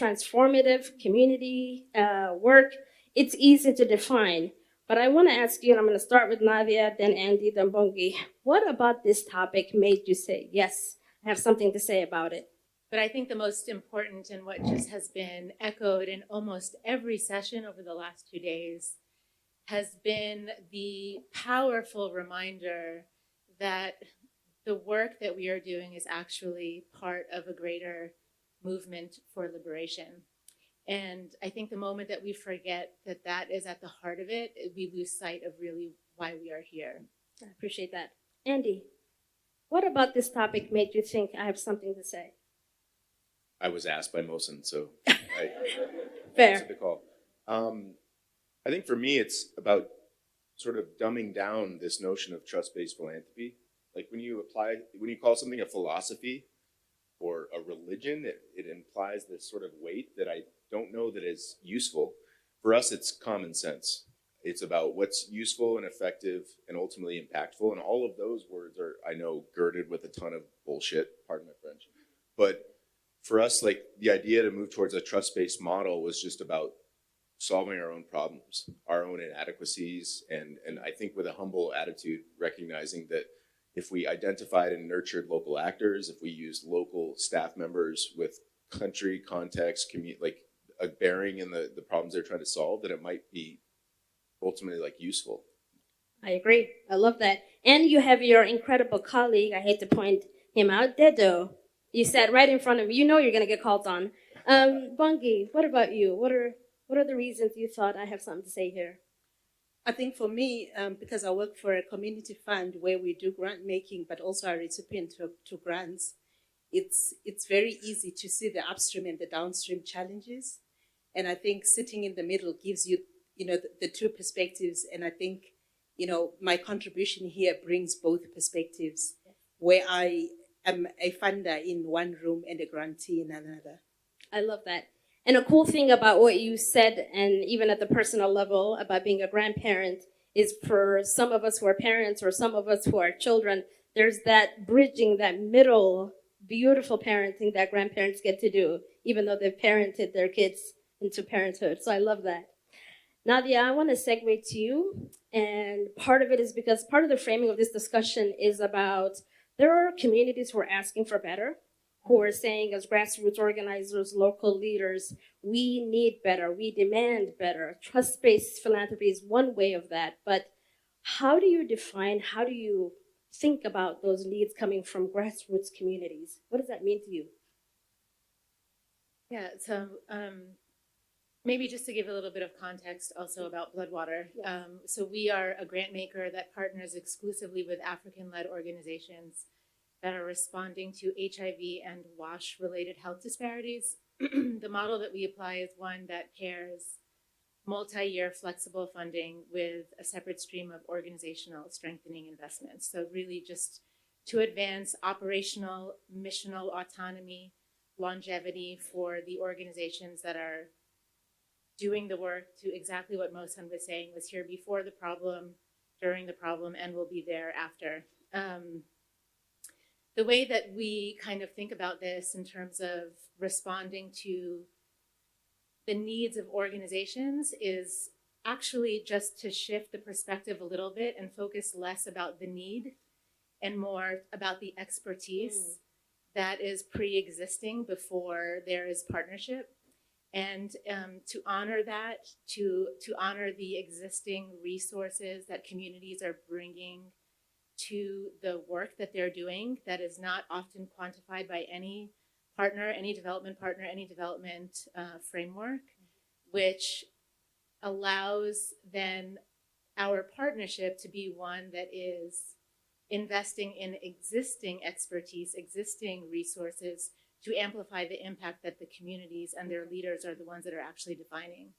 transformative community work, it's easy to define. But I want to ask you, and I'm going to start with Nadia, then Andy, then Bongi. What about this topic made you say, yes, I have something to say about it? But I think the most important, and what just has been echoed in almost every session over the last 2 days, has been the powerful reminder that the work that we are doing is actually part of a greater movement for liberation. And I think the moment that we forget that that is at the heart of it, we lose sight of really why we are here. I appreciate that. Andy, what about this topic made you think I have something to say? I was asked by Mohsen, so Fair. Answered the call. I think for me, it's about sort of dumbing down this notion of trust-based philanthropy. Like when you call something a philosophy or a religion, it implies this sort of weight that I don't know that is useful. For us, it's common sense. It's about what's useful and effective and ultimately impactful. And all of those words are, I know, girded with a ton of bullshit, pardon my French. But for us, like the idea to move towards a trust-based model was just about solving our own problems, our own inadequacies, and I think with a humble attitude, recognizing that if we identified and nurtured local actors, if we used local staff members with country context, like a bearing in the problems they're trying to solve, that it might be ultimately like useful. I agree. I love that. And you have your incredible colleague, I hate to point him out, Dedo. You sat right in front of me. You know you're going to get called on. Bongi, what about you? What are the reasons you thought I have something to say here? I think for me, because I work for a community fund where we do grant making, but also are recipient to grants, it's very easy to see the upstream and the downstream challenges. And I think sitting in the middle gives you, the two perspectives. And I think, my contribution here brings both perspectives, where I am a funder in one room and a grantee in another. I love that. And a cool thing about what you said, and even at the personal level about being a grandparent, is for some of us who are parents or some of us who are children, there's that bridging, that middle, beautiful parenting that grandparents get to do, even though they've parented their kids into parenthood. So I love that. Nadia, I want to segue to you. And part of it is because part of the framing of this discussion is about there are communities who are asking for better, who are saying as grassroots organizers, local leaders, we need better, we demand better. Trust-based philanthropy is one way of that, but how do you think about those needs coming from grassroots communities? What does that mean to you? Yeah, so maybe just to give a little bit of context also about Bloodwater. Yes. So we are a grant maker that partners exclusively with African-led organizations that are responding to HIV and WASH-related health disparities. The model that we apply is one that pairs multi-year flexible funding with a separate stream of organizational strengthening investments. So really just to advance operational, missional autonomy, longevity for the organizations that are doing the work to exactly what Mohsen was saying, was here before the problem, during the problem, and will be there after. The way that we kind of think about this in terms of responding to the needs of organizations is actually just to shift the perspective a little bit and focus less about the need and more about the expertise that is pre-existing before there is partnership. And to honor that, to honor the existing resources that communities are bringing to the work that they're doing that is not often quantified by any partner, any development partner, any development framework, which allows then our partnership to be one that is investing in existing expertise, existing resources to amplify the impact that the communities and their leaders are the ones that are actually defining.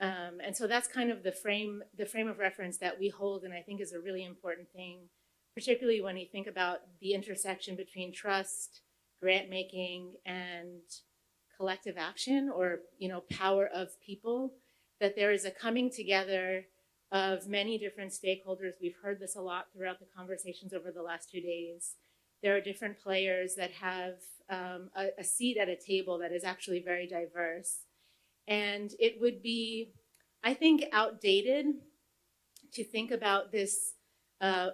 And so that's kind of the frame of reference that we hold, and I think is a really important thing, particularly when you think about the intersection between trust, grant making, and collective action, or power of people, that there is a coming together of many different stakeholders. We've heard this a lot throughout the conversations over the last 2 days, There are different players that have a seat at a table that is actually very diverse. And it would be, I think, outdated to think about this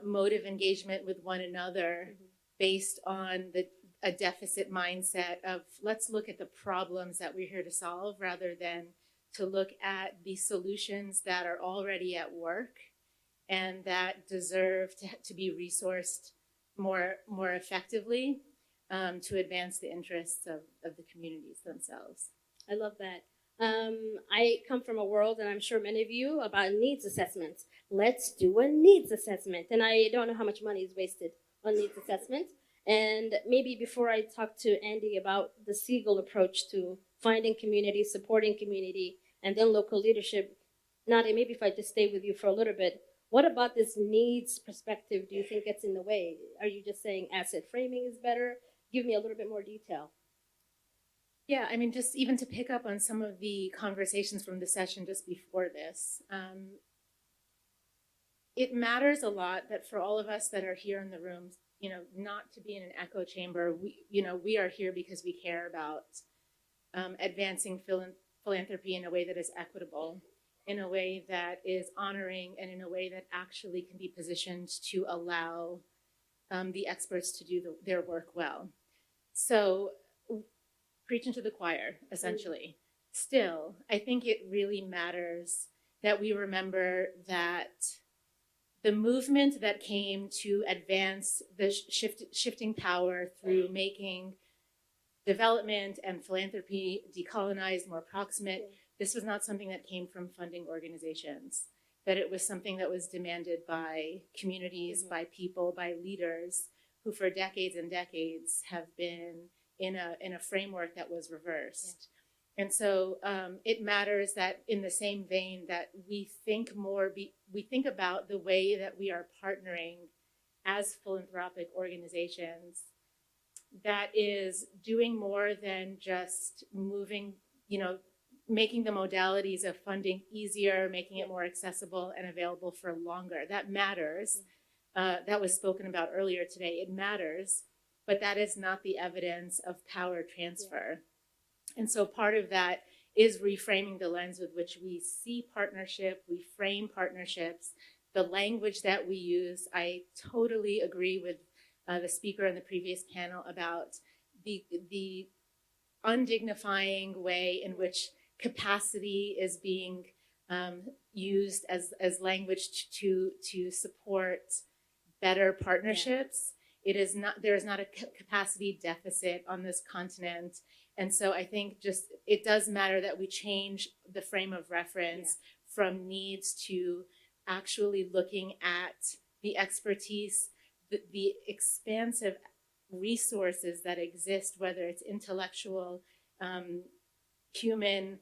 mode of engagement with one another based on a deficit mindset of let's look at the problems that we're here to solve rather than to look at the solutions that are already at work and that deserve to be resourced more effectively to advance the interests of the communities themselves. I love that. I come from a world, and I'm sure many of you, about needs assessments. Let's do a needs assessment. And I don't know how much money is wasted on needs assessment. And maybe before I talk to Andy about the Siegel approach to finding community, supporting community, and then local leadership, Nadia, maybe if I just stay with you for a little bit, what about this needs perspective do you think gets in the way? Are you just saying asset framing is better? Give me a little bit more detail. Yeah, I mean, just even to pick up on some of the conversations from the session just before this, it matters a lot that for all of us that are here in the room, you know, not to be in an echo chamber, we are here because we care about advancing philanthropy in a way that is equitable, in a way that is honoring, and in a way that actually can be positioned to allow the experts to do their work well. So, preaching to the choir, essentially. Still, I think it really matters that we remember that the movement that came to advance the shifting power through making development and philanthropy decolonized, more proximate, this was not something that came from funding organizations, that it was something that was demanded by communities, by people, by leaders who for decades and decades have been in a framework that was reversed. Yeah. And so it matters that in the same vein that we think about the way that we are partnering as philanthropic organizations that is doing more than just moving, making the modalities of funding easier, making it more accessible and available for longer. That matters. That was spoken about earlier today. It matters. But that is not the evidence of power transfer. Yeah. And so part of that is reframing the lens with which we see partnership, we frame partnerships, the language that we use. I totally agree with the speaker in the previous panel about the undignifying way in which capacity is being used as language to support better partnerships. Yeah. There is not a capacity deficit on this continent. And so I think it does matter that we change the frame of reference from needs to actually looking at the expertise, the expansive resources that exist, whether it's intellectual, human,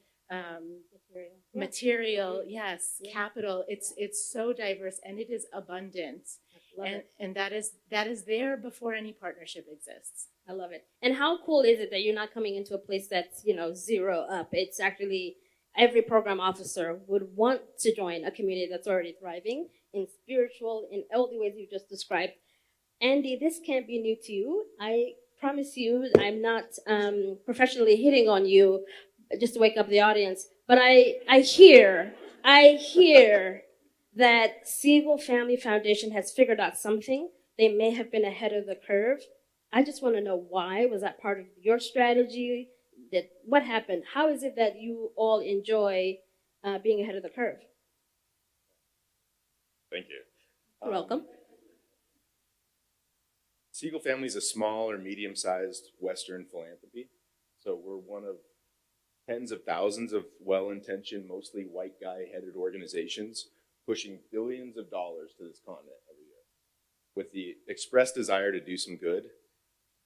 material, yes, capital. It's so diverse and it is abundant. And that is there before any partnership exists. I love it. And how cool is it that you're not coming into a place that's, zero up? It's actually every program officer would want to join a community that's already thriving in spiritual, in all the ways you just described. Andy, this can't be new to you. I promise you I'm not professionally hitting on you just to wake up the audience. But I hear that Siegel Family Foundation has figured out something. They may have been ahead of the curve. I just want to know why. Was that part of your strategy? What happened? How is it that you all enjoy being ahead of the curve? Thank you. You're welcome. Siegel Family is a small or medium-sized Western philanthropy. So we're one of tens of thousands of well-intentioned, mostly white guy-headed organizations pushing billions of dollars to this continent every year with the express desire to do some good.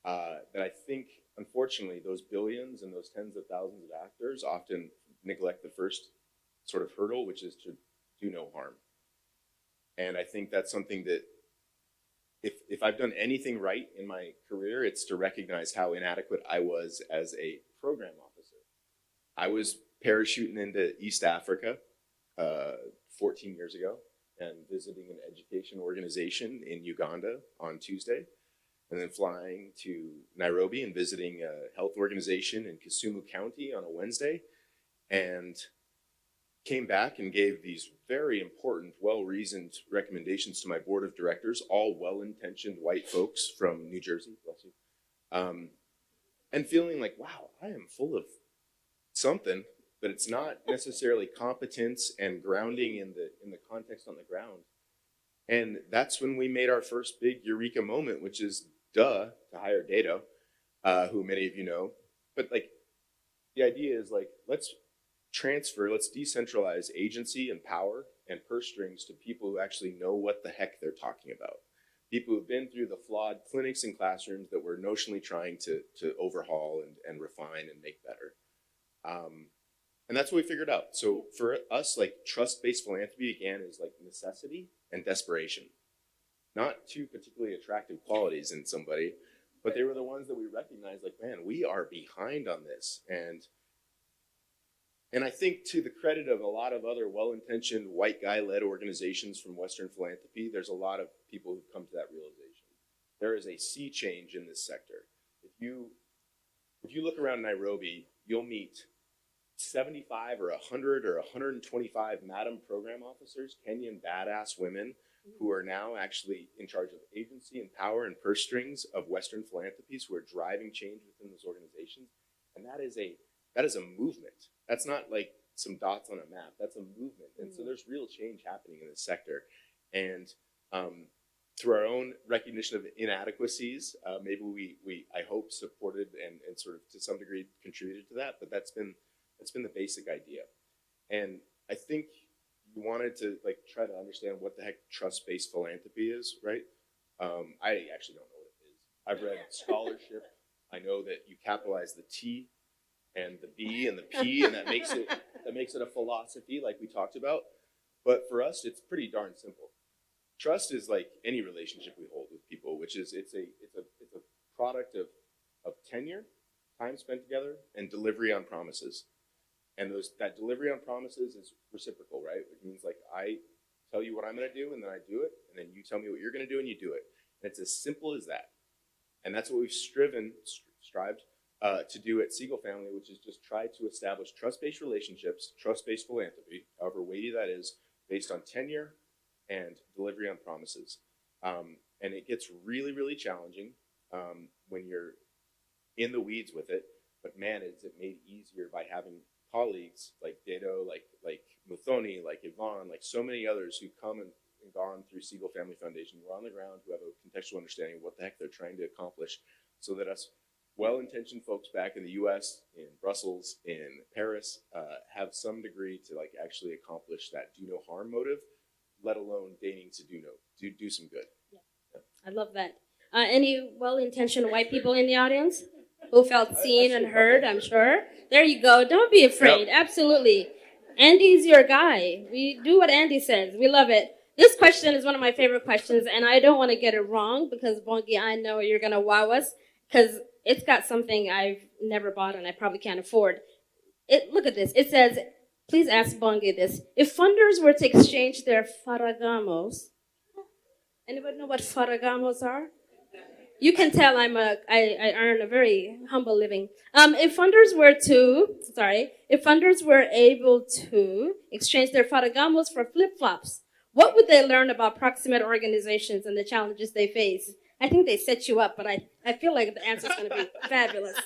That I think, unfortunately, those billions and those tens of thousands of actors often neglect the first sort of hurdle, which is to do no harm. And I think that's something that if I've done anything right in my career, it's to recognize how inadequate I was as a program officer. I was parachuting into East Africa 14 years ago and visiting an education organization in Uganda on Tuesday. and then flying to Nairobi and visiting a health organization in Kisumu County on a Wednesday, and came back and gave these very important, well-reasoned recommendations to my board of directors, all well-intentioned white folks from New Jersey, bless you, and feeling like, wow, I am full of something, but it's not necessarily competence and grounding in the context on the ground. And that's when we made our first big eureka moment, which is, to hire Dato, who many of you know. But like, the idea is like, let's decentralize agency and power and purse strings to people who actually know what the heck they're talking about. People who've been through the flawed clinics and classrooms that we're notionally trying to overhaul and refine and make better. And that's what we figured out. So for us, like, trust-based philanthropy, again, is like necessity and desperation. Not two particularly attractive qualities in somebody, but they were the ones that we recognized, like, man, we are behind on this. And I think, to the credit of a lot of other well-intentioned white guy-led organizations from Western philanthropy, there's a lot of people who've come to that realization. There is a sea change in this sector. If you look around Nairobi, you'll meet 75 or 100 or 125 Madam Program Officers, Kenyan badass women who are now actually in charge of agency and power and purse strings of Western philanthropies who are driving change within those organizations. And that is a movement. That's not like some dots on a map. That's a movement. And so there's real change happening in this sector. And through our own recognition of inadequacies, maybe we I hope, supported and sort of to some degree contributed to that. But that's been the basic idea. And I think you wanted to like try to understand what the heck trust-based philanthropy is, right? I actually don't know what it is. I've read scholarship. I know that you capitalize the T and the B and the P, and that makes it a philosophy, like we talked about. But for us, it's pretty darn simple. Trust is like any relationship we hold with people, which is it's a product of tenure, time spent together, and delivery on promises. And that delivery on promises is reciprocal, right? It means like I tell you what I'm going to do, and then I do it, and then you tell me what you're going to do, and you do it. And it's as simple as that. And that's what we've strived to do at Siegel Family, which is just try to establish trust-based relationships, trust-based philanthropy, however weighty that is, based on tenure and delivery on promises. And it gets really, really challenging when you're in the weeds with it. But man, is it made easier by having colleagues like Dato, like Muthoni, like Yvonne, like so many others who come and gone through Siegel Family Foundation, who are on the ground, who have a contextual understanding of what the heck they're trying to accomplish, so that us well-intentioned folks back in the US, in Brussels, in Paris, have some degree to like actually accomplish that do no harm motive, let alone deigning to do some good. Yeah. I love that. Any well-intentioned white people in the audience who felt seen and heard, I'm sure? There you go. Don't be afraid. Yep. Absolutely. Andy's your guy. We do what Andy says. We love it. This question is one of my favorite questions, and I don't want to get it wrong because, Bongi, I know you're going to wow us because it's got something I've never bought and I probably can't afford. Look at this. It says, please ask Bongi this. If funders were to exchange their faragamos, anybody know what faragamos are? You can tell I earn a very humble living. If funders were able to exchange their faragamos for flip-flops, what would they learn about proximate organizations and the challenges they face? I think they set you up, but I feel like the answer's going to be fabulous.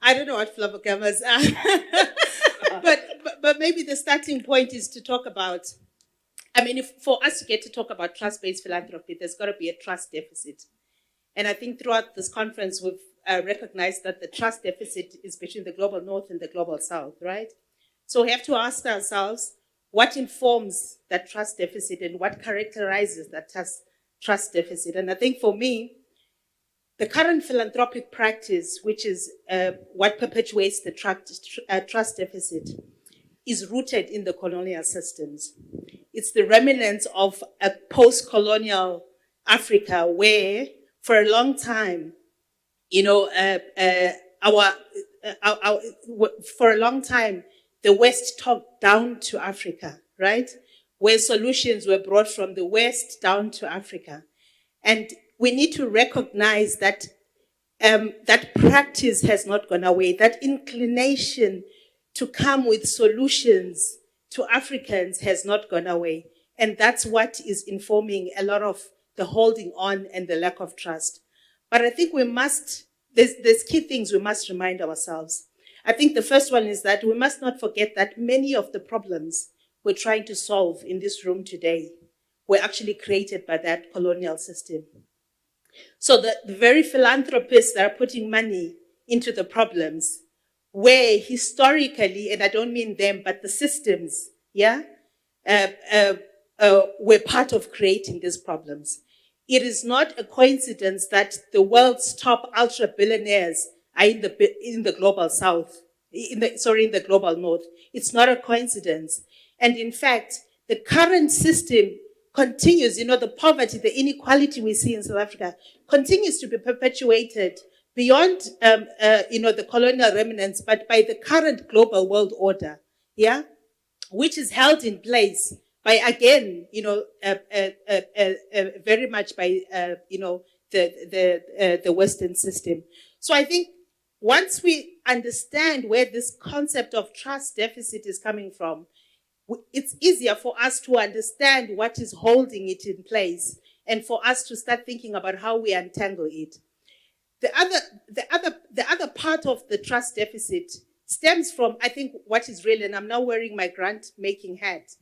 I don't know what flavogamas are, but maybe the starting point is to talk about. I mean, for us to get to talk about trust-based philanthropy, there's got to be a trust deficit. And I think throughout this conference, we've recognized that the trust deficit is between the global north and the global south, right? So we have to ask ourselves, what informs that trust deficit and what characterizes that trust deficit? And I think for me, the current philanthropic practice, which is what perpetuates the trust deficit, is rooted in the colonial systems. It's the remnants of a post-colonial Africa where, for a long time, for a long time, the West talked down to Africa, right? Where solutions were brought from the West down to Africa. And we need to recognize that that practice has not gone away, that inclination to come with solutions to Africans has not gone away. And that's what is informing a lot of the holding on and the lack of trust. But I think there's key things we must remind ourselves. I think the first one is that we must not forget that many of the problems we're trying to solve in this room today were actually created by that colonial system. So the very philanthropists that are putting money into the problems were historically, and I don't mean them, but the systems, were part of creating these problems. It is not a coincidence that the world's top ultra billionaires are in the global south, in the global north. It's not a coincidence. And in fact, the current system continues, the poverty, the inequality we see in South Africa continues to be perpetuated beyond, the colonial remnants, but by the current global world order, which is held in place by, again, very much by, the Western system. So I think once we understand where this concept of trust deficit is coming from, it's easier for us to understand what is holding it in place and for us to start thinking about how we untangle it. The other part of the trust deficit stems from, I think, what is real, and I'm now wearing my grant-making hat.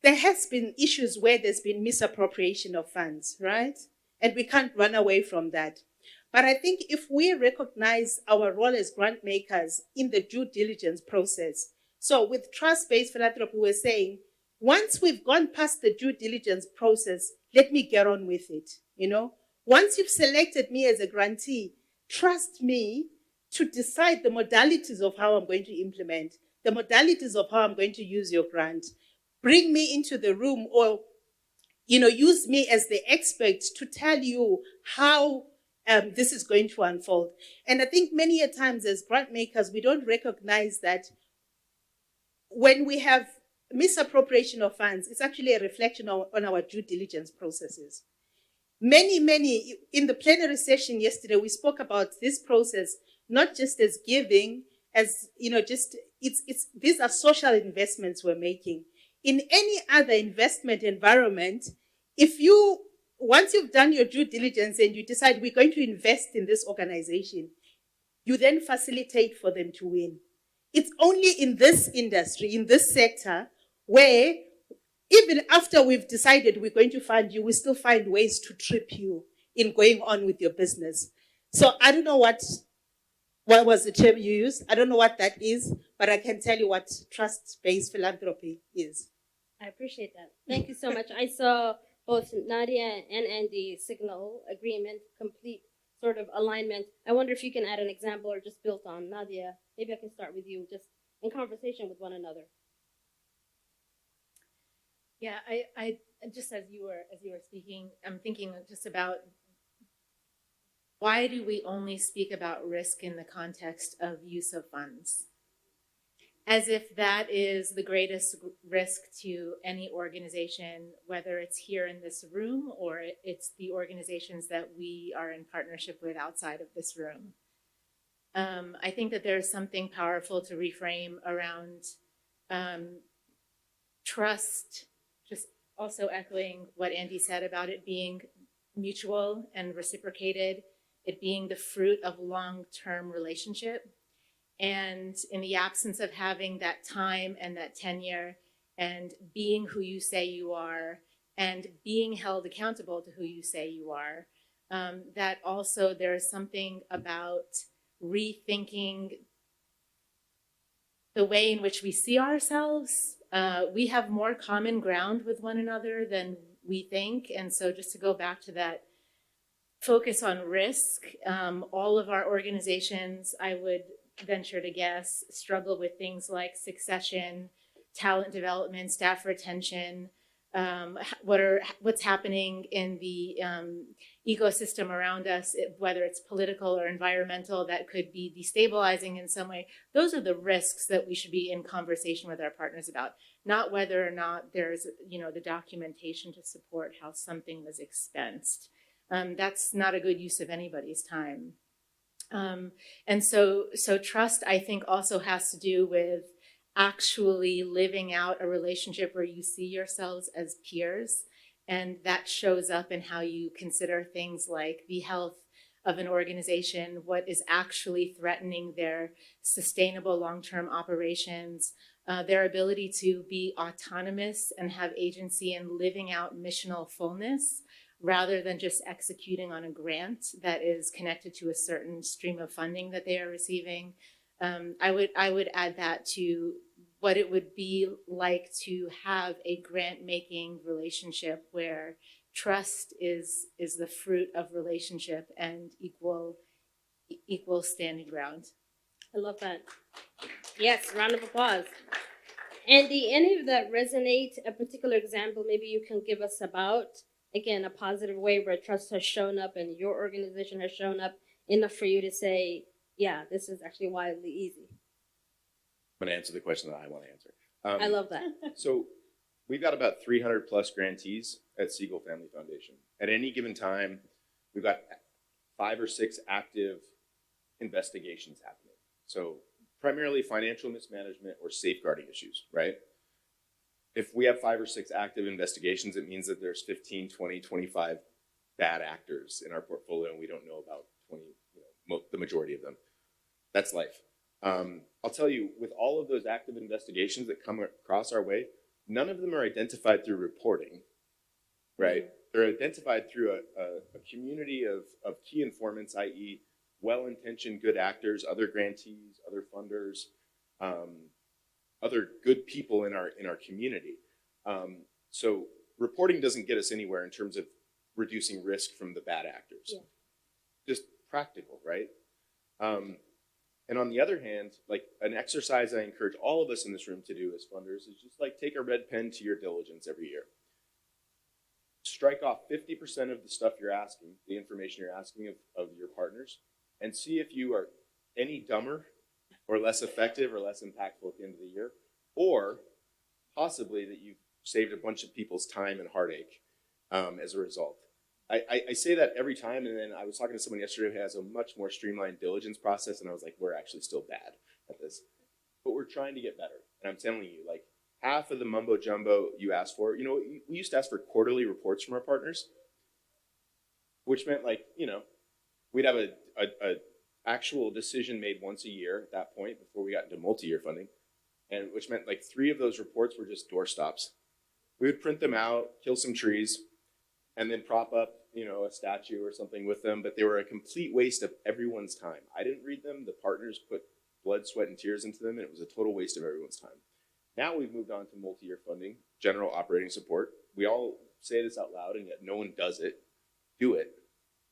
There has been issues where there's been misappropriation of funds, right? And we can't run away from that. But I think if we recognize our role as grant makers in the due diligence process, so with trust-based philanthropy, we're saying, once we've gone past the due diligence process, let me get on with it, Once you've selected me as a grantee, trust me to decide the modalities of how I'm going to implement, the modalities of how I'm going to use your grant. Bring me into the room or, use me as the expert to tell you how this is going to unfold. And I think many a times as grant makers, we don't recognize that when we have misappropriation of funds, it's actually a reflection on our due diligence processes. Many, in the plenary session yesterday, we spoke about this process, not just as giving, as, these are social investments we're making. In any other investment environment, once you've done your due diligence and you decide we're going to invest in this organization, you then facilitate for them to win. It's only in this industry, in this sector, where even after we've decided we're going to fund you, we still find ways to trip you in going on with your business. So I don't know what was the term you used. I don't know what that is, but I can tell you what trust-based philanthropy is. I appreciate that. Thank you so much. I saw both Nadia and Andy signal agreement, complete sort of alignment. I wonder if you can add an example or just build on Nadia. Maybe I can start with you, just in conversation with one another. Yeah, I just as you were speaking, I'm thinking just about why do we only speak about risk in the context of use of funds? As if that is the greatest risk to any organization, whether it's here in this room or it's the organizations that we are in partnership with outside of this room. I think that there's something powerful to reframe around trust, just also echoing what Andy said about it being mutual and reciprocated, it being the fruit of long-term relationship. And in the absence of having that time and that tenure and being who you say you are and being held accountable to who you say you are, that also there is something about rethinking the way in which we see ourselves. We have more common ground with one another than we think. And so just to go back to that focus on risk, all of our organizations, I would venture to guess, struggle with things like succession, talent development, staff retention, what's happening in the ecosystem around us, whether it's political or environmental, that could be destabilizing in some way. Those are the risks that we should be in conversation with our partners about, not whether or not there's, the documentation to support how something was expensed. That's not a good use of anybody's time. And so trust, I think, also has to do with actually living out a relationship where you see yourselves as peers. And that shows up in how you consider things like the health of an organization, what is actually threatening their sustainable long-term operations, their ability to be autonomous and have agency in living out missional fullness, rather than just executing on a grant that is connected to a certain stream of funding that they are receiving. I would add that to what it would be like to have a grant-making relationship where trust is the fruit of relationship and equal standing ground. I love that. Yes, round of applause. Andy, any of that resonate? A particular example maybe you can give us about, again, a positive way where trust has shown up and your organization has shown up enough for you to say, yeah, this is actually wildly easy. I'm going to answer the question that I want to answer. I love that. So we've got about 300 plus grantees at Siegel Family Foundation. At any given time, we've got 5 or 6 active investigations happening. So primarily financial mismanagement or safeguarding issues, right? If we have 5 or 6 active investigations, it means that there's 15, 20, 25 bad actors in our portfolio, and we don't know about 20, the majority of them. That's life. I'll tell you, with all of those active investigations that come across our way, none of them are identified through reporting, right? Mm-hmm. They're identified through a community of key informants, i.e. well-intentioned good actors, other grantees, other funders, other good people in our community. So reporting doesn't get us anywhere in terms of reducing risk from the bad actors. Yeah. Just practical, right? And on the other hand, like an exercise I encourage all of us in this room to do as funders is just like take a red pen to your diligence every year. Strike off 50% of the stuff you're asking, the information you're asking of your partners, and see if you are any dumber or less effective or less impactful at the end of the year, or possibly that you've saved a bunch of people's time and heartache as a result. I say that every time, and then I was talking to someone yesterday who has a much more streamlined diligence process, and I was like, we're actually still bad at this. But we're trying to get better. And I'm telling you, like, half of the mumbo jumbo you asked for, we used to ask for quarterly reports from our partners, which meant like, we'd have a actual decision made once a year at that point before we got into multi-year funding, and which meant like 3 of those reports were just doorstops. We would print them out, kill some trees, and then prop up, a statue or something with them, but they were a complete waste of everyone's time. I didn't read them. The partners put blood, sweat, and tears into them, and it was a total waste of everyone's time. Now we've moved on to multi-year funding, general operating support. We all say this out loud, and yet no one does it. Do it.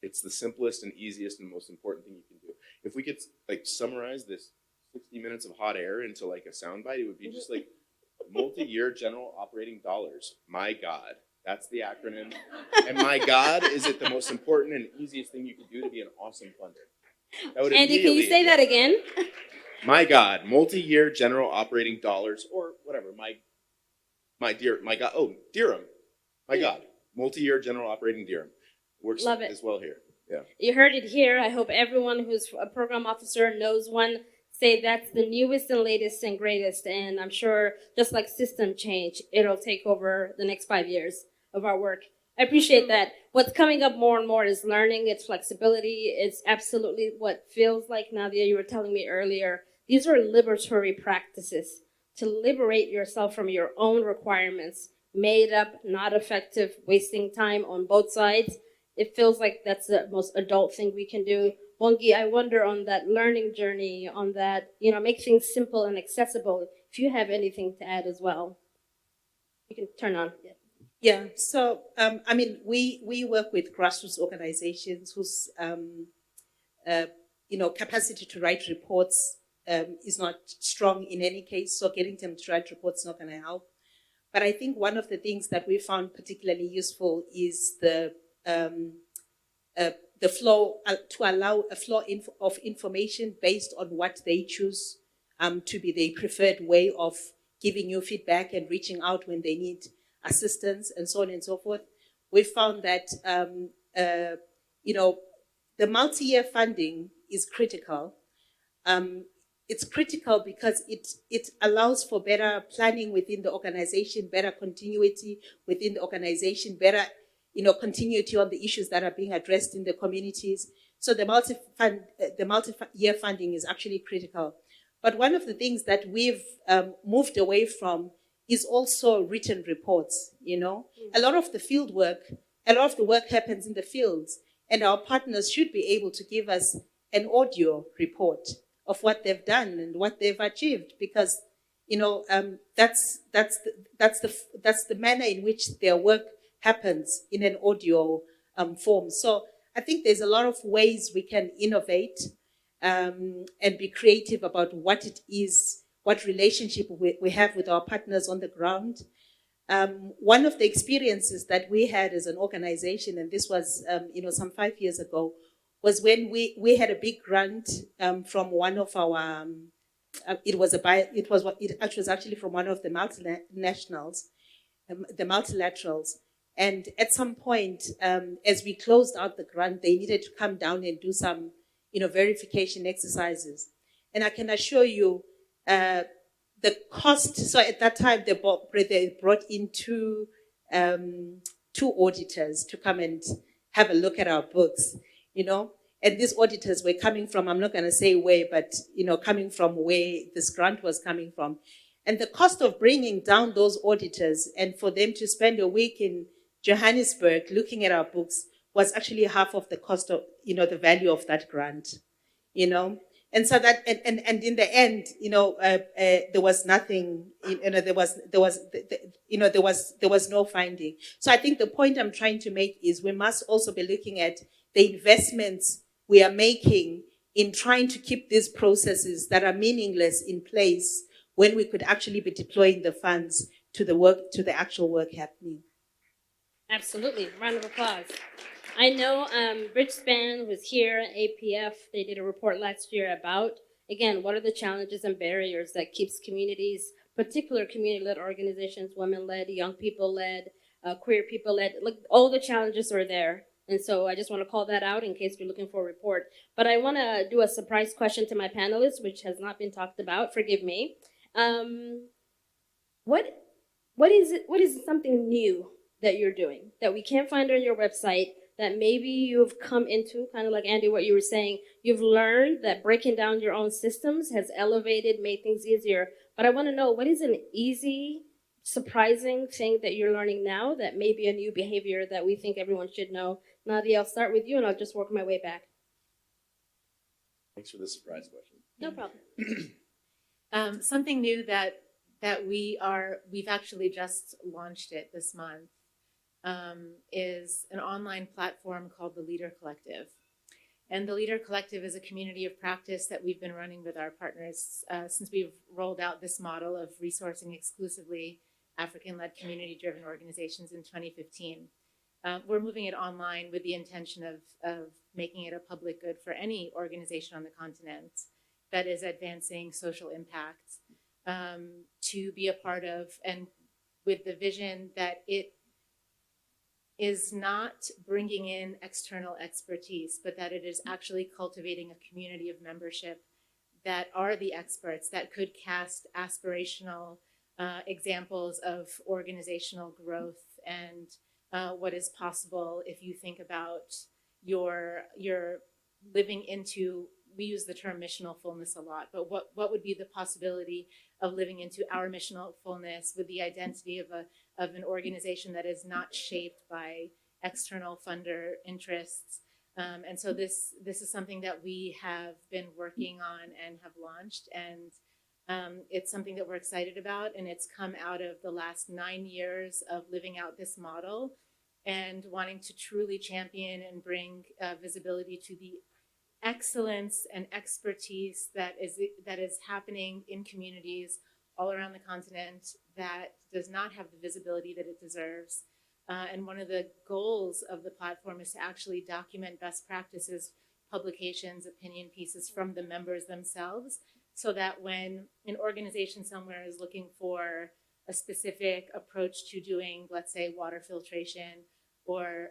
It's the simplest and easiest and most important thing you can do. If we could summarize this 60 minutes of hot air into like a soundbite, it would be just like multi-year general operating dollars. My God. That's the acronym. And my God, is it the most important and easiest thing you could do to be an awesome funder? That would Andy, can you say that again? My God, multi-year general operating dollars, or whatever, dirham. My God, multi-year general operating dirham. Works Love it. As well here. Yeah. You heard it here. I hope everyone who's a program officer knows one. Say that's the newest and latest and greatest. And I'm sure just like system change, it'll take over the next 5 years of our work. I appreciate that. What's coming up more and more is learning, it's flexibility. It's absolutely what feels like, Nadia, you were telling me earlier. These are liberatory practices to liberate yourself from your own requirements, made up, not effective, wasting time on both sides. It feels like that's the most adult thing we can do. Bongi, I wonder on that learning journey, on that, make things simple and accessible, if you have anything to add as well. You can turn on. Yeah, so, we work with grassroots organizations whose, capacity to write reports is not strong in any case, so getting them to write reports is not going to help. But I think one of the things that we found particularly useful is the flow, to allow a flow of information based on what they choose to be their preferred way of giving you feedback and reaching out when they need assistance and so on and so forth. We found that the multi-year funding is critical. It's critical because it allows for better planning within the organization, better continuity within the organization, better continuity on the issues that are being addressed in the communities. So the multi-year funding is actually critical. But one of the things that we've moved away from is also written reports. A lot of the field work, a lot of the work happens in the fields, and our partners should be able to give us an audio report of what they've done and what they've achieved, because that's the manner in which their work happens in an audio form. So I think there's a lot of ways we can innovate and be creative about what it is, what relationship we have with our partners on the ground. One of the experiences that we had as an organization, and this was some 5 years ago, was when we had a big grant from one of our it was actually from one of the multinationals, the multilaterals. And at some point, as we closed out the grant, they needed to come down and do some verification exercises. And I can assure you the cost. So at that time, they brought in two auditors to come and have a look at our books. And these auditors were coming from, I'm not going to say where, but, coming from where this grant was coming from. And the cost of bringing down those auditors and for them to spend a week in Johannesburg looking at our books was actually half of the cost of, the value of that grant, And so that, and in the end, there was nothing, there was no finding. So I think the point I'm trying to make is we must also be looking at the investments we are making in trying to keep these processes that are meaningless in place when we could actually be deploying the funds to the actual work happening. Absolutely. Round of applause. I know Bridgespan was here, APF, they did a report last year about, again, what are the challenges and barriers that keeps communities, particular community-led organizations, women-led, young people-led, queer people-led, like all the challenges are there. And so I just want to call that out in case you're looking for a report. But I want to do a surprise question to my panelists, which has not been talked about. Forgive me. What is something new that you're doing that we can't find on your website that maybe you've come into, kind of like Andy, what you were saying, you've learned that breaking down your own systems has elevated, made things easier. But I want to know, what is an easy, surprising thing that you're learning now that may be a new behavior that we think everyone should know? Nadia, I'll start with you and I'll just work my way back. Thanks for the surprise question. No problem. Something new that we've actually just launched it this month is an online platform called the Leader Collective. And the Leader Collective is a community of practice that we've been running with our partners since we've rolled out this model of resourcing exclusively African-led community-driven organizations in 2015. We're moving it online with the intention of making it a public good for any organization on the continent that is advancing social impact to be a part of, and with the vision that it is not bringing in external expertise, but that it is actually cultivating a community of membership that are the experts that could cast aspirational examples of organizational growth and what is possible if you think about your living into, we use the term missional fullness a lot, but what would be the possibility of living into our missional fullness with the identity of an organization that is not shaped by external funder interests. And so this is something that we have been working on and have launched, and it's something that we're excited about, and it's come out of the last 9 years of living out this model and wanting to truly champion and bring visibility to the excellence and expertise that is happening in communities all around the continent that does not have the visibility that it deserves. And one of the goals of the platform is to actually document best practices, publications, opinion pieces from the members themselves, so that when an organization somewhere is looking for a specific approach to doing, let's say, water filtration or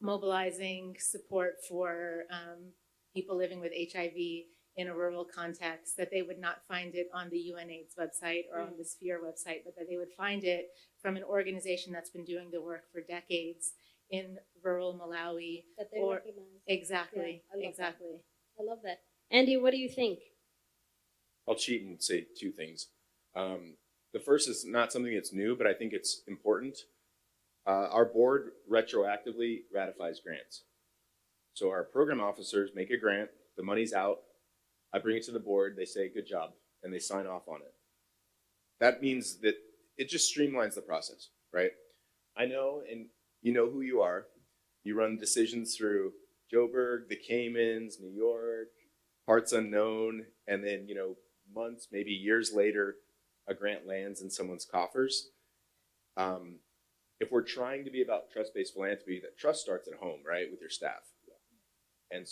mobilizing support for people living with HIV in a rural context, that they would not find it on the UNAIDS website or on the Sphere website, but that they would find it from an organization that's been doing the work for decades in rural Malawi. That they recognize. Exactly, Yeah, I love exactly. that. I love that. Andy, what do you think? I'll cheat and say two things. The first is not something that's new, but I think it's important. Our board retroactively ratifies grants. So our program officers make a grant, the money's out, I bring it to the board, they say, good job, and they sign off on it. That means that it just streamlines the process, right? I know, and you know who you are. You run decisions through Joburg, the Caymans, New York, parts unknown, and then, months, maybe years later, a grant lands in someone's coffers. If we're trying to be about trust-based philanthropy, that trust starts at home, right, with your staff. And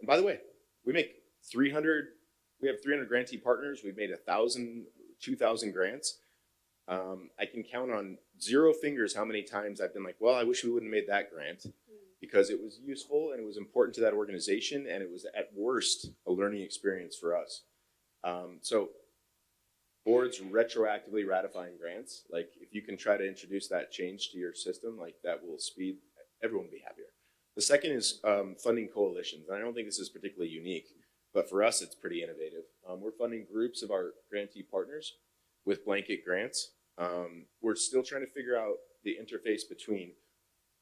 by the way, we have 300 grantee partners. We've made 1,000, 2,000 grants. I can count on 0 fingers how many times I've been like, well, I wish we wouldn't have made that grant, because it was useful and it was important to that organization, and it was at worst a learning experience for us. So boards retroactively ratifying grants, like if you can try to introduce that change to your system, like that will speed, everyone will be happier. The second is funding coalitions. And I don't think this is particularly unique, but for us, it's pretty innovative. We're funding groups of our grantee partners with blanket grants. We're still trying to figure out the interface between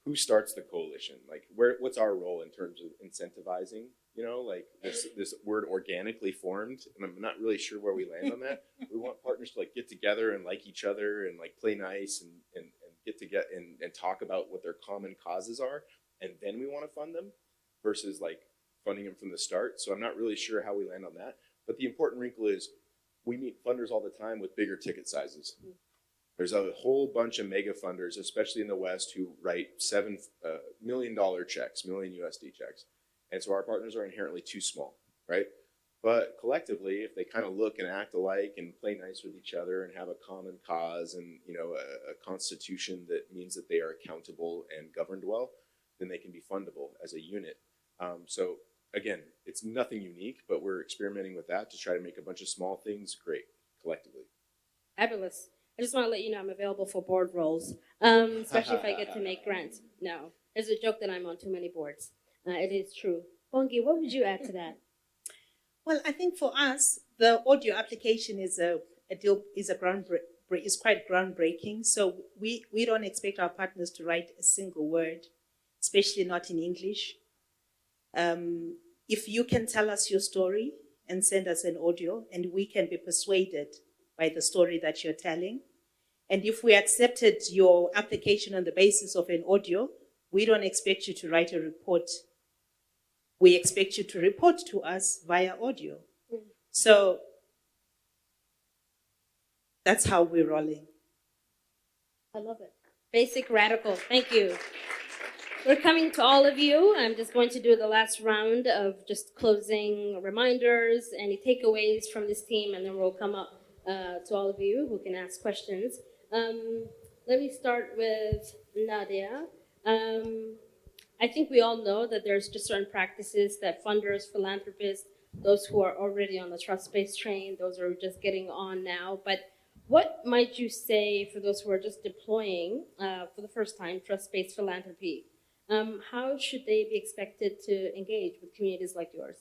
who starts the coalition, like what's our role in terms of incentivizing, like this word organically formed, and I'm not really sure where we land on that. We want partners to like get together and like each other and like play nice and get together and talk about what their common causes are, and then we want to fund them versus like funding them from the start. So I'm not really sure how we land on that. But the important wrinkle is we meet funders all the time with bigger ticket sizes. There's a whole bunch of mega funders, especially in the West, who write $7 million checks, million USD checks. And so our partners are inherently too small, right? But collectively, if they kind of look and act alike and play nice with each other and have a common cause and a constitution that means that they are accountable and governed well, then they can be fundable as a unit. So again, it's nothing unique, but we're experimenting with that to try to make a bunch of small things great collectively. Fabulous. I just want to let you know I'm available for board roles, especially if I get to make grants. No, there's a joke that I'm on too many boards. It is true. Bongi, what would you add to that? Well, I think for us, the audio application is quite groundbreaking. So we don't expect our partners to write a single word, especially not in English. If you can tell us your story and send us an audio, and we can be persuaded by the story that you're telling. And if we accepted your application on the basis of an audio, we don't expect you to write a report. We expect you to report to us via audio. So that's how we're rolling. I love it. Basic, radical. Thank you. We're coming to all of you. I'm just going to do the last round of just closing reminders, any takeaways from this team, and then we'll come up to all of you who can ask questions. Let me start with Nadia. I think we all know that there's just certain practices that funders, philanthropists, those who are already on the trust-based train, those who are just getting on now. But what might you say for those who are just deploying for the first time trust-based philanthropy? How should they be expected to engage with communities like yours?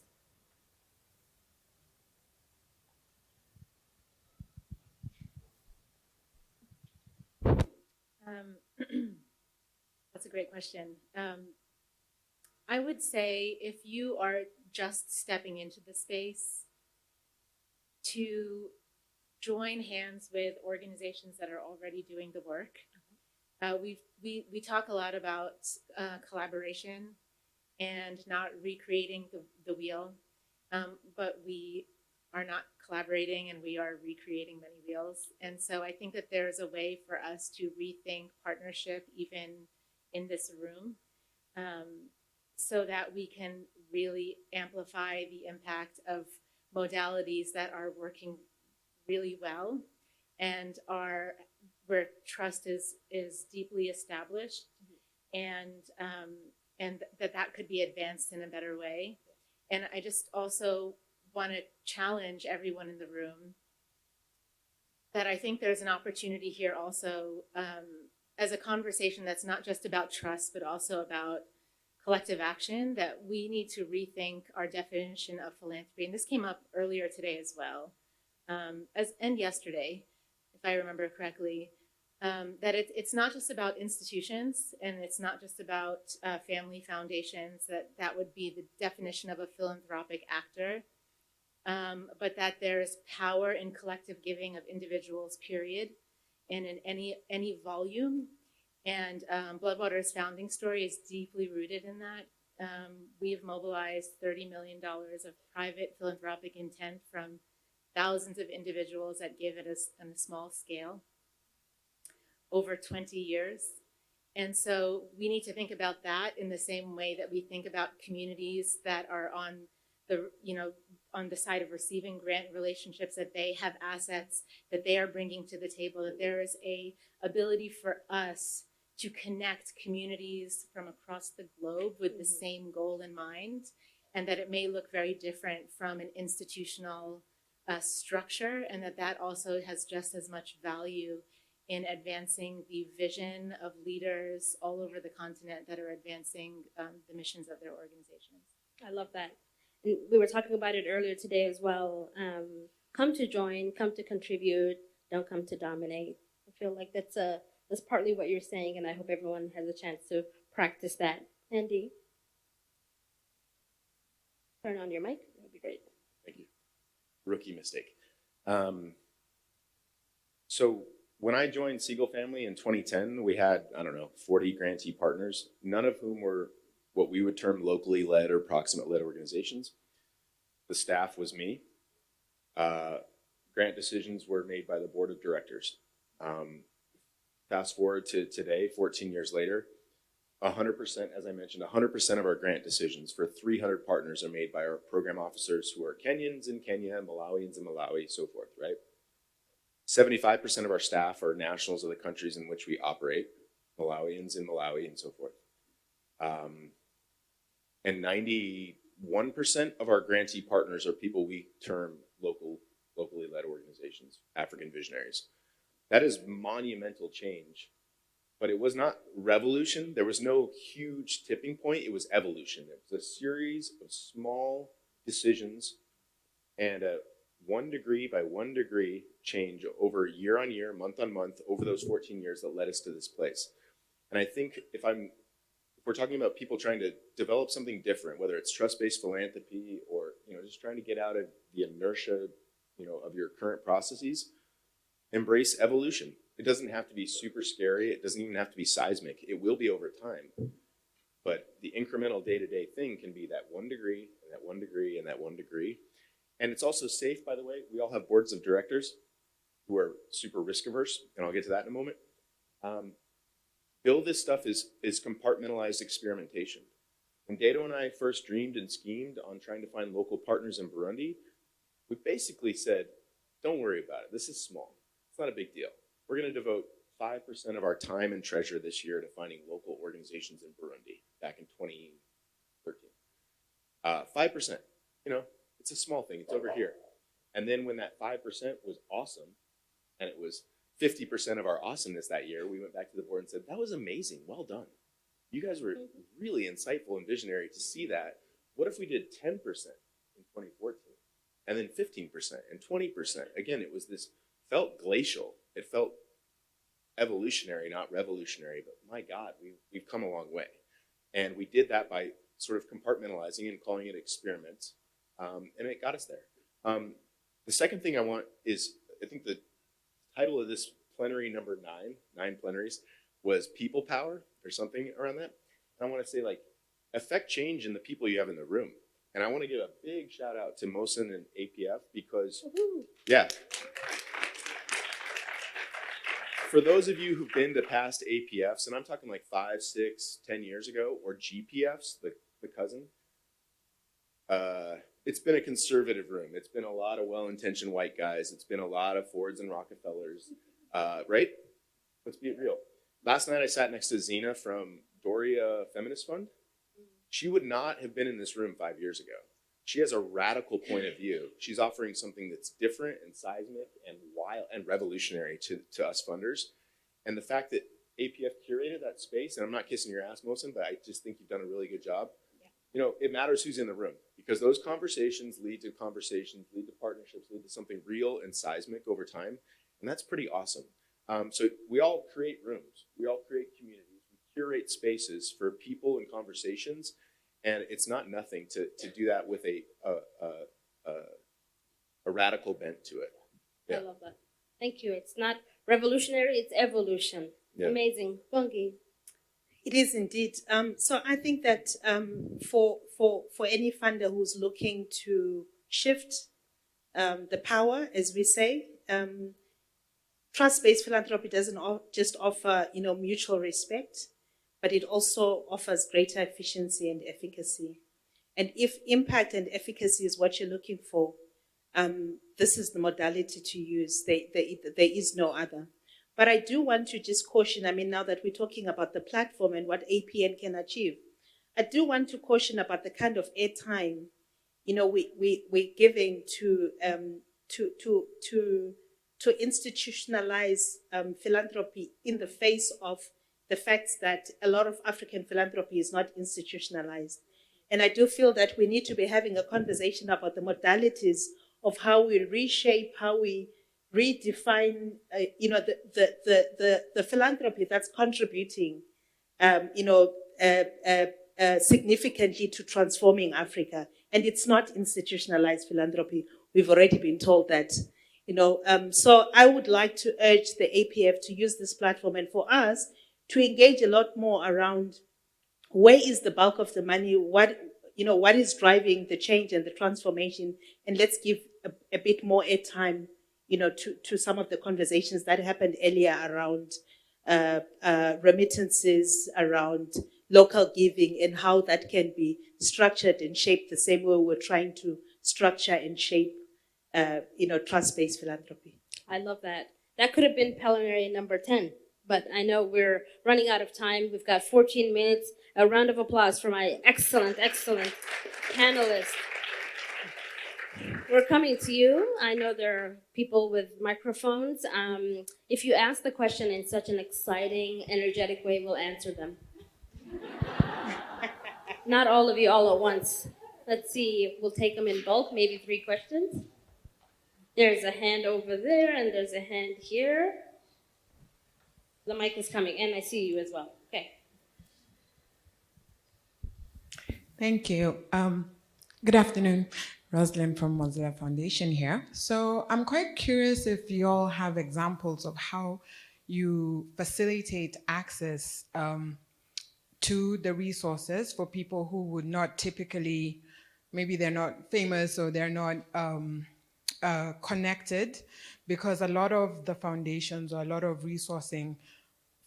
That's a great question. I would say if you are just stepping into the space, to join hands with organizations that are already doing the work. We talk a lot about collaboration and not recreating the wheel, but we are not collaborating and we are recreating many wheels. And so I think that there's a way for us to rethink partnership even in this room, so that we can really amplify the impact of modalities that are working really well and are where trust is deeply established, and and that could be advanced in a better way. And I just also want to challenge everyone in the room that I think there's an opportunity here also as a conversation that's not just about trust, but also about collective action, that we need to rethink our definition of philanthropy. And this came up earlier today as well, and yesterday, if I remember correctly, that it's not just about institutions, and it's not just about family foundations, that would be the definition of a philanthropic actor, but that there's power in collective giving of individuals, period, and in any volume. And Bloodwater's founding story is deeply rooted in that. We have mobilized $30 million of private philanthropic intent from thousands of individuals that give it on a small scale over 20 years. And so we need to think about that in the same way that we think about communities that are on the side of receiving grant relationships, that they have assets that they are bringing to the table, that there is a ability for us to connect communities from across the globe with the same goal in mind, and that it may look very different from an institutional structure, and that also has just as much value in advancing the vision of leaders all over the continent that are advancing the missions of their organizations. I love that. And we were talking about it earlier today as well. Come to join, come to contribute, don't come to dominate. I feel like that's partly what you're saying, and I hope everyone has a chance to practice that. Andy, turn on your mic. That would be great. Thank you. Rookie mistake. So when I joined Siegel Family in 2010, we had, 40 grantee partners, none of whom were what we would term locally led or proximate led organizations. The staff was me. Grant decisions were made by the board of directors. Fast forward to today, 14 years later, 100%, as I mentioned, 100% of our grant decisions for 300 partners are made by our program officers who are Kenyans in Kenya, Malawians in Malawi, so forth, right? 75% of our staff are nationals of the countries in which we operate, Malawians in Malawi and so forth. And 91% of our grantee partners are people we term locally led organizations, African visionaries. That is monumental change, but it was not revolution. There was no huge tipping point. It was evolution. It was a series of small decisions and a 1 degree by 1 degree change over year on year, month on month, over those 14 years that led us to this place. And I think if we're talking about people trying to develop something different, whether it's trust-based philanthropy or just trying to get out of the inertia of your current processes, embrace evolution. It doesn't have to be super scary. It doesn't even have to be seismic. It will be over time. But the incremental day-to-day thing can be that 1 degree and that 1 degree and that 1 degree. And it's also safe, by the way. We all have boards of directors who are super risk averse, and I'll get to that in a moment. Bill, this stuff is compartmentalized experimentation. When Dato and I first dreamed and schemed on trying to find local partners in Burundi, we basically said, don't worry about it. This is small. It's not a big deal. We're going to devote 5% of our time and treasure this year to finding local organizations in Burundi back in 2013. 5%, it's a small thing. It's over here. And then when that 5% was awesome, and it was 50% of our awesomeness that year, we went back to the board and said, that was amazing. Well done. You guys were really insightful and visionary to see that. What if we did 10% in 2014, and then 15% and 20%? Again, felt glacial. It felt evolutionary, not revolutionary, but my God, we've come a long way. And we did that by sort of compartmentalizing and calling it experiments, and it got us there. The second thing I want is, I think the title of this plenary number 9 plenaries, was people power or something around that. And I want to say, affect change in the people you have in the room. And I want to give a big shout out to Mosin and APF because, for those of you who've been to past APFs, and I'm talking 5, 6, 10 years ago, or GPFs, the cousin, it's been a conservative room. It's been a lot of well-intentioned white guys. It's been a lot of Fords and Rockefellers, right? Let's be real. Last night I sat next to Zena from Doria Feminist Fund, she would not have been in this room 5 years ago. She has a radical point of view. She's offering something that's different and seismic and wild and revolutionary to us funders. And the fact that APF curated that space, and I'm not kissing your ass, Mohsen, but I just think you've done a really good job. Yeah. You know, it matters who's in the room, because those conversations lead to partnerships, lead to something real and seismic over time. And that's pretty awesome. So we all create rooms, we all create communities, we curate spaces for people and conversations. And it's not nothing to do that with a radical bent to it. Yeah. I love that. Thank you. It's not revolutionary, it's evolution. Yeah. Amazing. Bongi. It is indeed. So I think that for any funder who's looking to shift the power, as we say, trust-based philanthropy doesn't just offer, mutual respect, but it also offers greater efficiency and efficacy. And if impact and efficacy is what you're looking for, this is the modality to use. There is no other. But I do want to just caution, now that we're talking about the platform and what APN can achieve, I do want to caution about the kind of airtime, we're giving to institutionalize philanthropy in the face of the fact that a lot of African philanthropy is not institutionalized. And I do feel that we need to be having a conversation about the modalities of how we reshape, how we redefine, the philanthropy that's contributing, significantly to transforming Africa. And it's not institutionalized philanthropy. We've already been told that. So I would like to urge the APF to use this platform, and for us to engage a lot more around where is the bulk of the money, what is driving the change and the transformation, and let's give a bit more airtime, to some of the conversations that happened earlier around remittances, around local giving, and how that can be structured and shaped the same way we're trying to structure and shape trust-based philanthropy. I love that. That could have been preliminary number 10, but I know we're running out of time. We've got 14 minutes. A round of applause for my excellent panelists. We're coming to you. I know there are people with microphones. If you ask the question in such an exciting, energetic way, we'll answer them. Not all of you all at once. Let's see, we'll take them in bulk, maybe 3 questions. There's a hand over there, and there's a hand here. The mic is coming, and I see you as well. Okay. Thank you. Good afternoon. Rosalind from Mozilla Foundation here. So I'm quite curious if you all have examples of how you facilitate access to the resources for people who would not typically, maybe they're not famous or they're not connected, because a lot of the foundations or a lot of resourcing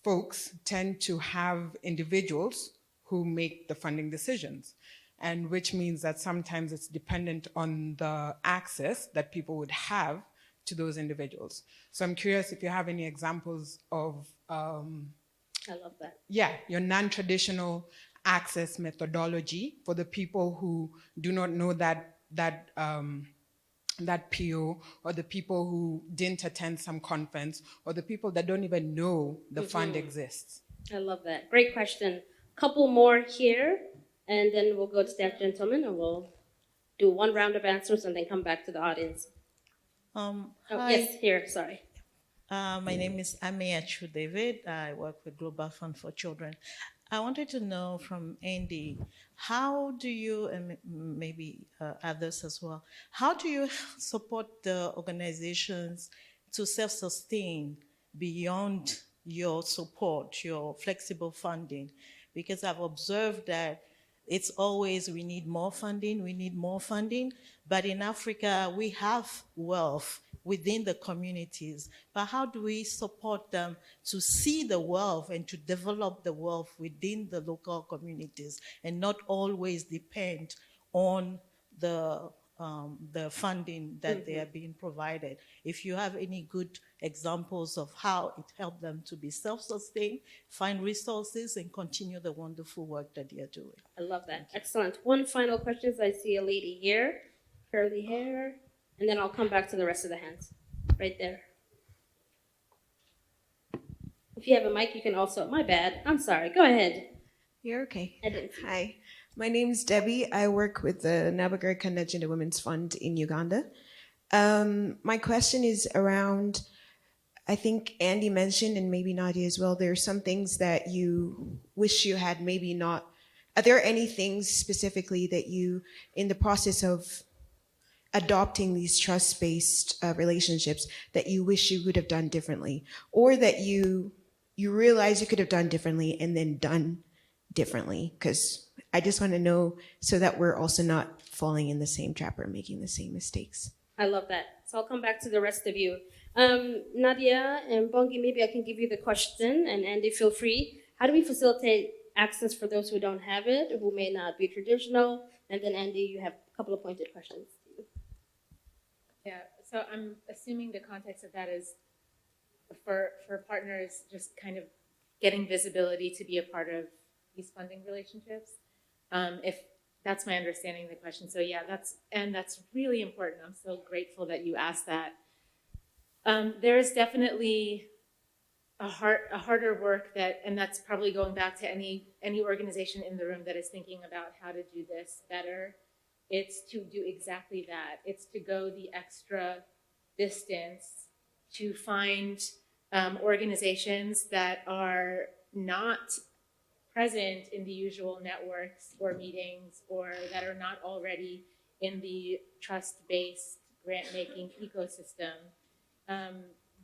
folks tend to have individuals who make the funding decisions, and which means that sometimes it's dependent on the access that people would have to those individuals. So I'm curious if you have any examples of I love that. Yeah, your non-traditional access methodology for the people who do not know that PO, or the people who didn't attend some conference, or the people that don't even know the fund exists. I love that. Great question. Couple more here, and then we'll go to that gentleman, and we'll do 1 round of answers and then come back to the audience. Hi. Yes, here, sorry. My name is Ameachu David. I work with Global Fund for Children. I wanted to know from Andy, how do you, and maybe others as well, how do you support the organizations to self-sustain beyond your support, your flexible funding? Because I've observed that it's always, we need more funding, but in Africa, we have wealth within the communities, but how do we support them to see the wealth and to develop the wealth within the local communities and not always depend on the the funding that they are being provided. If you have any good examples of how it helped them to be self-sustained, find resources, and continue the wonderful work that they are doing. I love that. Excellent. One final question. I see a lady here, curly hair, and then I'll come back to the rest of the hands. Right there. If you have a mic, you can also. My bad. I'm sorry. Go ahead. You're okay. I didn't see. Hi, my name's Debbie. I work with the Nabagar Connection to Women's Fund in Uganda. My question is around, I think Andy mentioned, and maybe Nadia as well, there are some things that you wish you had maybe not. Are there any things specifically that you, in the process of adopting these trust-based relationships, that you wish you would have done differently, or that you realize you could have done differently and then done differently? Because I just want to know so that we're also not falling in the same trap or making the same mistakes. I love that. So I'll come back to the rest of you. Nadia and Bongi, maybe I can give you the question, and Andy, feel free. How do we facilitate access for those who don't have it, who may not be traditional? And then Andy, you have a couple of pointed questions. Yeah, so I'm assuming the context of that is for partners just kind of getting visibility to be a part of these funding relationships. If that's my understanding of the question. So yeah, that's really important. I'm so grateful that you asked that. There is definitely a harder work and that's probably going back to any organization in the room that is thinking about how to do this better. It's to do exactly that. It's to go the extra distance to find organizations that are not present in the usual networks or meetings, or that are not already in the trust-based grant-making ecosystem,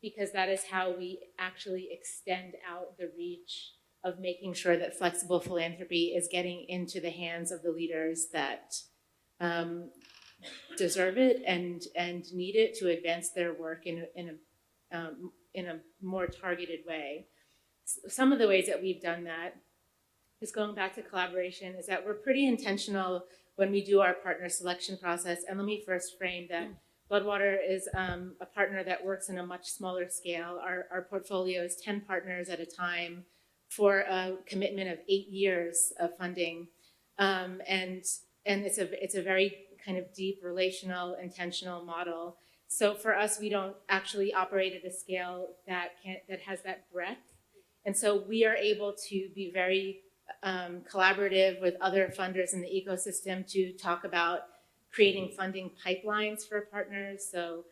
because that is how we actually extend out the reach of making sure that flexible philanthropy is getting into the hands of the leaders that deserve it and need it to advance their work in a more targeted way. Some of the ways that we've done that, just going back to collaboration, is that we're pretty intentional when we do our partner selection process. And let me first frame that Bloodwater is a partner that works in a much smaller scale. Our portfolio is 10 partners at a time for a commitment of 8 years of funding. And it's a very kind of deep relational, intentional model. So for us, we don't actually operate at a scale that has that breadth. And so we are able to be very collaborative with other funders in the ecosystem to talk about creating funding pipelines for partners. So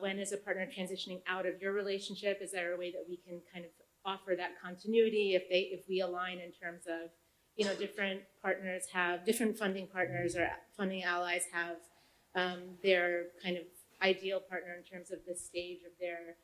when is a partner transitioning out of your relationship? Is there a way that we can kind of offer that continuity if we align in terms of, you know, different partners have, different funding partners or funding allies have their kind of ideal partner in terms of the stage of their,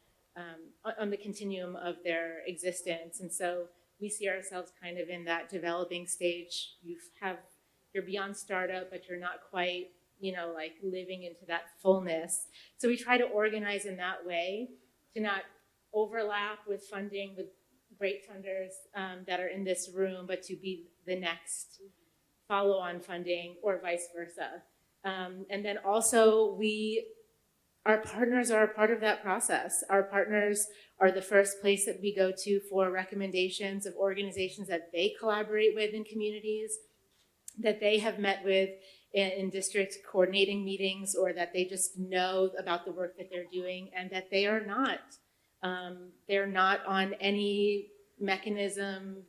on the continuum of their existence. And so we see ourselves kind of in that developing stage. You're beyond startup, but you're not quite, you know, like living into that fullness. So we try to organize in that way to not overlap with funding with great funders that are in this room, but to be the next follow-on funding or vice versa. And then also our partners are a part of that process. Our partners are the first place that we go to for recommendations of organizations that they collaborate with in communities, that they have met with in district coordinating meetings, or that they just know about the work that they're doing, and that they are not. They're not on any mechanism,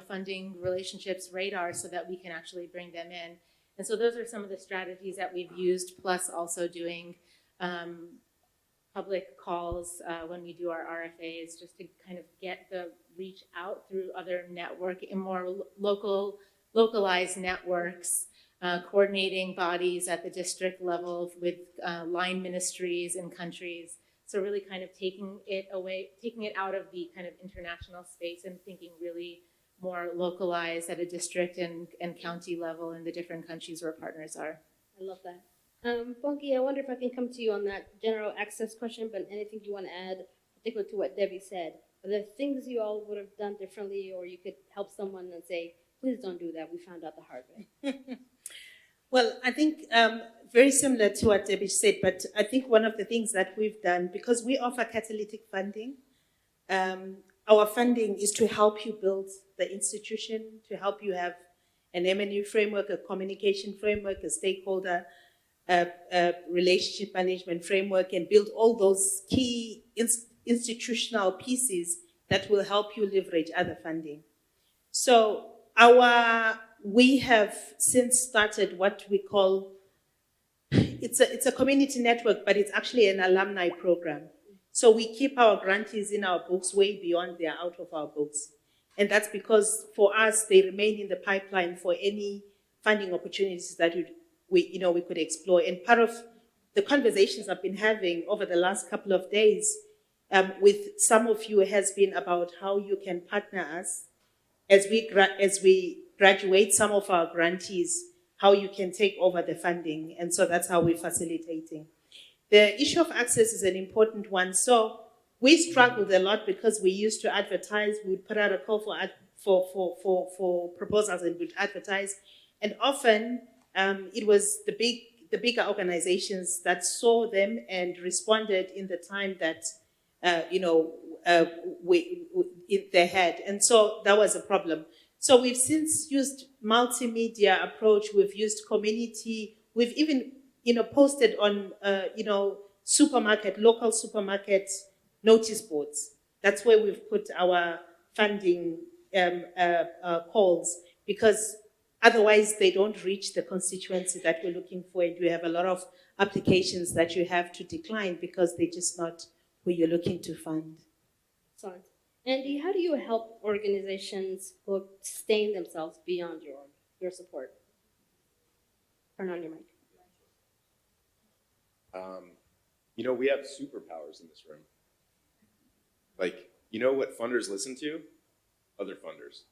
funding relationships radar, so that we can actually bring them in. And so those are some of the strategies that we've used, plus also doing public calls when we do our RFAs, just to kind of get the reach out through other network and more localized networks, coordinating bodies at the district level with line ministries in countries. So really kind of taking it out of the kind of international space and thinking really more localized at a district and county level in the different countries where partners are. I love that. Bongi, I wonder if I can come to you on that general access question, but anything you want to add, particularly to what Debbie said? Are there things you all would have done differently, or you could help someone and say, please don't do that, we found out the hard way? Well, I think very similar to what Debbie said, but I think one of the things that we've done, because we offer catalytic funding, our funding is to help you build the institution, to help you have an M&U framework, a communication framework, a stakeholder relationship management framework, and build all those key institutional pieces that will help you leverage other funding. So we have since started what we call, it's a community network, but it's actually an alumni program. So we keep our grantees in our books way beyond they're out of our books. And that's because for us, they remain in the pipeline for any funding opportunities that we could explore. And part of the conversations I've been having over the last couple of days with some of you has been about how you can partner us as we graduate some of our grantees, how you can take over the funding. And so that's how we're facilitating. The issue of access is an important one. So we struggled a lot because we used to advertise. We would put out a call for proposals and we'd advertise. And often it was the bigger organizations that saw them and responded in the time that they had. And so that was a problem. So we've since used multimedia approach. We've used community. We've even posted on local supermarket notice boards. That's where we've put our funding calls, because otherwise they don't reach the constituency that we're looking for, and you have a lot of applications that you have to decline because they're just not who you're looking to fund. Excellent. Andy, how do you help organizations who sustain themselves beyond your support? Turn on your mic. We have superpowers in this room. What funders listen to? Other funders.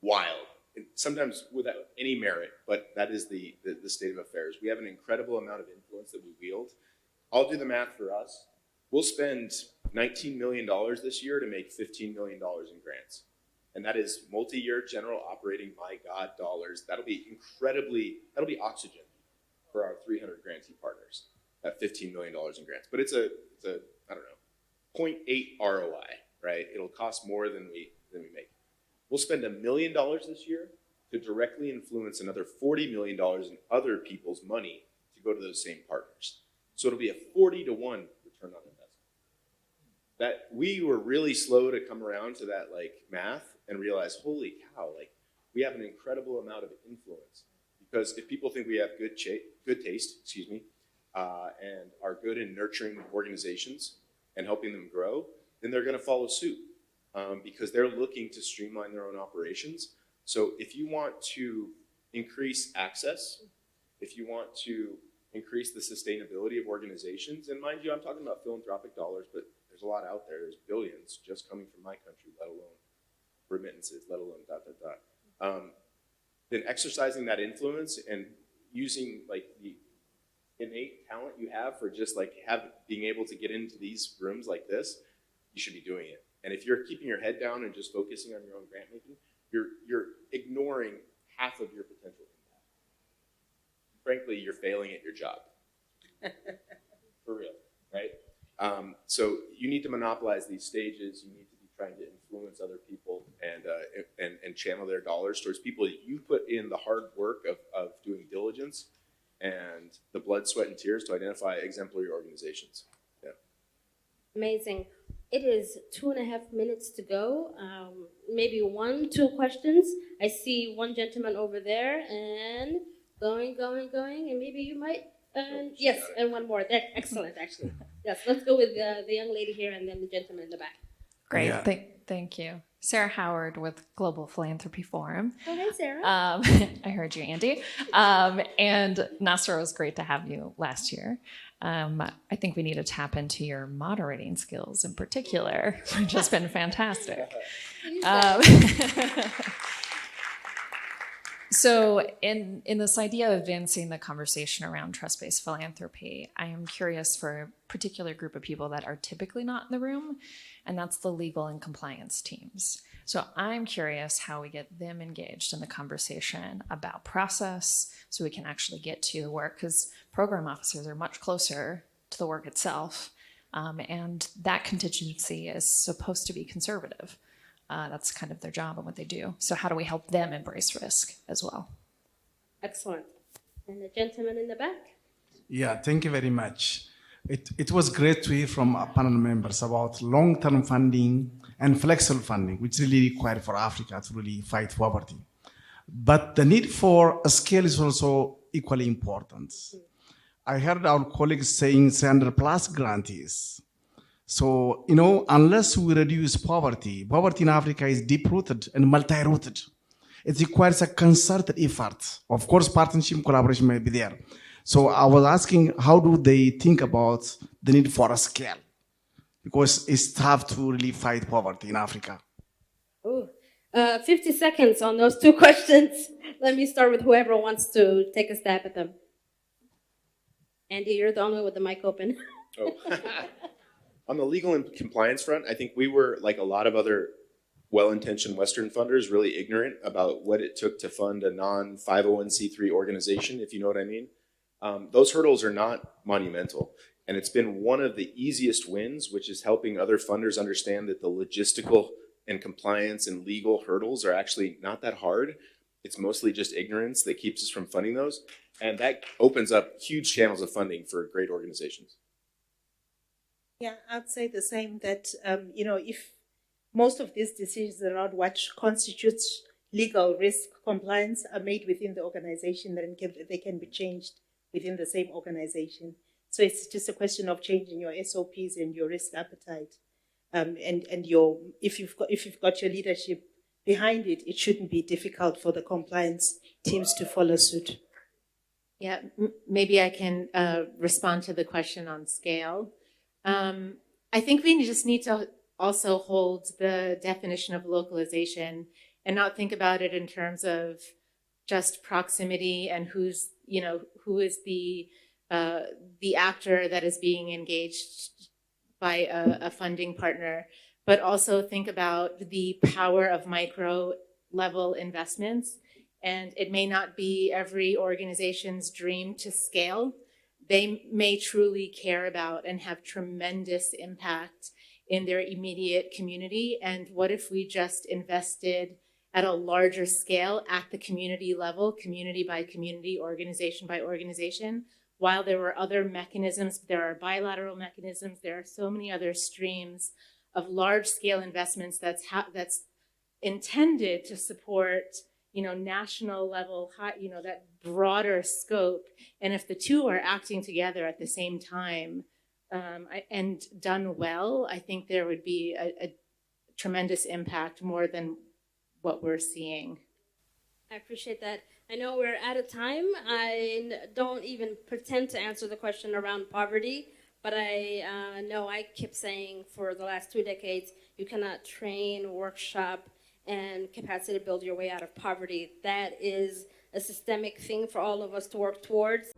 Wild. And sometimes without any merit, but that is the state of affairs. We have an incredible amount of influence that we wield. I'll do the math for us. We'll spend $19 million this year to make $15 million in grants. And that is multi-year general operating, my God, dollars. That'll be oxygen for our 300 grantee partners at $15 million in grants. But it's a 0.8 ROI, right? It'll cost more than we make. We'll spend $1 million this year to directly influence another $40 million in other people's money to go to those same partners. So it'll be a 40 to 1 return on investment. That we were really slow to come around to that math and realize, holy cow, we have an incredible amount of influence. Because if people think we have good taste, and are good in nurturing organizations and helping them grow, then they're going to follow suit because they're looking to streamline their own operations. So if you want to increase access, if you want to increase the sustainability of organizations, and mind you, I'm talking about philanthropic dollars, but there's a lot out there. There's billions just coming from my country, let alone remittances, let alone ... Then exercising that influence and using the innate talent you have for just being able to get into these rooms like this, you should be doing it. And if you're keeping your head down and just focusing on your own grant making, you're ignoring half of your potential impact. Frankly, you're failing at your job. For real, right? So you need to monopolize these stages. You need to be trying to influence other people and channel their dollars towards people that you put in the hard work of doing diligence and the blood, sweat, and tears to identify exemplary organizations. Yeah. Amazing. It is 2.5 minutes to go. Maybe 2 questions. I see one gentleman over there, and going, and maybe you might. Yes, and one more. Excellent, actually. Yes, let's go with the young lady here, and then the gentleman in the back. Great, yeah. Thank you. Sarah Howard with Global Philanthropy Forum. Oh, hey, Sarah. I heard you, Andy. And Nasser, it was great to have you last year. I think we need to tap into your moderating skills in particular, which has been fantastic. So in this idea of advancing the conversation around trust-based philanthropy, I am curious for a particular group of people that are typically not in the room, and that's the legal and compliance teams. So I'm curious how we get them engaged in the conversation about process so we can actually get to the work, because program officers are much closer to the work itself, and that contingency is supposed to be conservative. That's kind of their job and what they do. So how do we help them embrace risk as well? Excellent. And the gentleman in the back? Yeah, thank you very much. It was great to hear from our panel members about long-term funding and flexible funding, which really required for Africa to really fight poverty. But the need for a scale is also equally important. I heard our colleagues saying 300 plus grantees. So, unless we reduce poverty in Africa is deep-rooted and multi-rooted. It requires a concerted effort. Of course, partnership collaboration may be there. So I was asking, how do they think about the need for a scale? Because it's tough to really fight poverty in Africa. Ooh. 50 seconds on those two questions. Let me start with whoever wants to take a stab at them. Andy, you're the only one with the mic open. Oh. On the legal and compliance front, I think we were, like a lot of other well-intentioned Western funders, really ignorant about what it took to fund a non-501c3 organization, if you know what I mean. Those hurdles are not monumental. And it's been one of the easiest wins, which is helping other funders understand that the logistical and compliance and legal hurdles are actually not that hard. It's mostly just ignorance that keeps us from funding those. And that opens up huge channels of funding for great organizations. Yeah, I'd say the same, that, if most of these decisions around what constitutes legal risk compliance are made within the organization, then they can be changed within the same organization. So it's just a question of changing your SOPs and your risk appetite. If you've got your leadership behind it, it shouldn't be difficult for the compliance teams to follow suit. Yeah, maybe I can respond to the question on scale. I think we just need to also hold the definition of localization and not think about it in terms of just proximity and who is the actor that is being engaged by a funding partner, but also think about the power of micro level investments. And it may not be every organization's dream to scale. They may truly care about and have tremendous impact in their immediate community. And what if we just invested at a larger scale at the community level, community by community, organization by organization, while there were other mechanisms, there are bilateral mechanisms, there are so many other streams of large scale investments that's intended to support national level, that broader scope. And if the two are acting together at the same time and done well, I think there would be a tremendous impact, more than what we're seeing. I appreciate that. I know we're out of time. I don't even pretend to answer the question around poverty, but I know I keep saying for the last 2 decades, you cannot train, workshop, and capacity build your way out of poverty. That is a systemic thing for all of us to work towards.